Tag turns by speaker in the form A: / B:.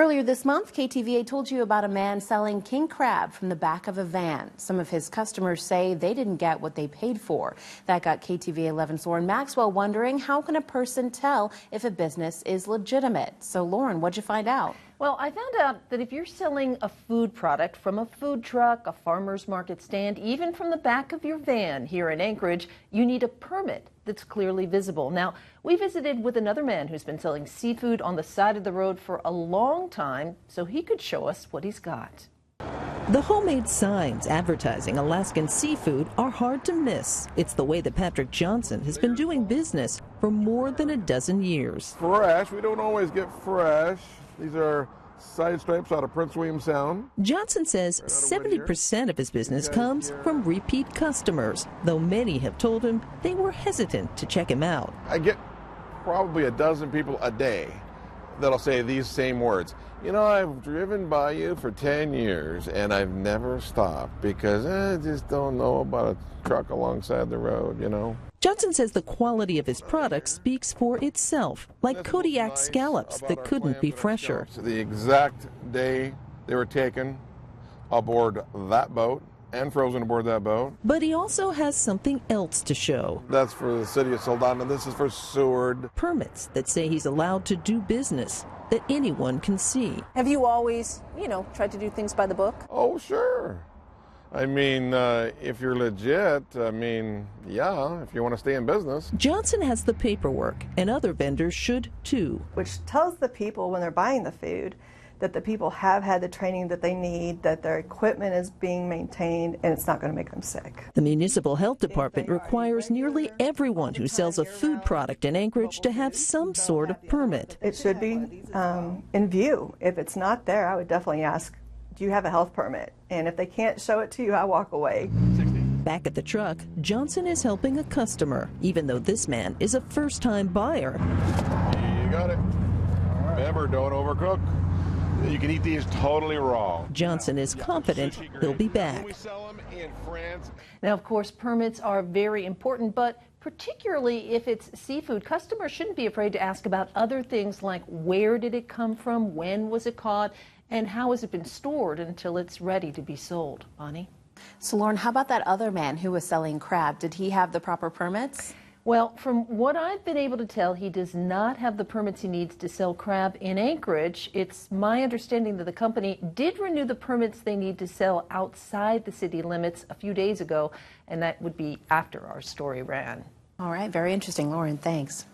A: Earlier this month, KTVA told you about a man selling king crab from the back of a van. Some of his customers say they didn't get what they paid for. That got KTVA 11's Lauren Maxwell wondering, how can a person tell if a business is legitimate? So Lauren, what'd you find out?
B: Well, I found out that if you're selling a food product from a food truck, a farmer's market stand, even from the back of your van here in Anchorage, you need a permit that's clearly visible. Now, we visited with another man who's been selling seafood on the side of the road for a long time, so he could show us what he's got.
C: The homemade signs advertising Alaskan seafood are hard to miss. It's the way that Patrick Johnson has been doing business for more than a dozen years.
D: Fresh, we don't always get fresh. These are side stripes out of Prince William Sound.
C: Johnson says 70% of his business comes from repeat customers, though many have told him they were hesitant to check him out.
D: I get probably a dozen people a day that'll say these same words. You know, I've driven by you for 10 years and I've never stopped because I just don't know about a truck alongside the road, you know.
C: Johnson says the quality of his products speaks for itself, like Kodiak scallops that couldn't be fresher.
D: The exact day they were taken aboard that boat and frozen aboard that boat.
C: But he also has something else to show.
D: That's for the city of Soldotna. This is for Seward.
C: Permits that say he's allowed to do business that anyone can see.
E: Have you always, tried to do things by the book?
D: Oh, sure. I mean, if you're legit, yeah, if you want to stay in business.
C: Johnson has the paperwork, and other vendors should too.
F: Which tells the people when they're buying the food that the people have had the training that they need, that their equipment is being maintained, and it's not going to make them sick.
C: The Municipal Health Department requires nearly everyone who sells a food product in Anchorage to have some sort of permit.
F: It should be in view. If it's not there, I would definitely ask, do you have a health permit? And if they can't show it to you, I walk away.
C: Back at the truck, Johnson is helping a customer, even though this man is a first-time buyer.
D: You got it. Remember, don't overcook. You can eat these totally raw.
C: Johnson is confident he'll be back.
B: Now, of course, permits are very important, but particularly if it's seafood, customers shouldn't be afraid to ask about other things like where did it come from, when was it caught, and how has it been stored until it's ready to be sold. Bonnie?
A: So Lauren, how about that other man who was selling crab? Did he have the proper permits?
B: Well, from what I've been able to tell, he does not have the permits he needs to sell crab in Anchorage. It's my understanding that the company did renew the permits they need to sell outside the city limits a few days ago, and that would be after our story ran.
A: All right, very interesting, Lauren. Thanks.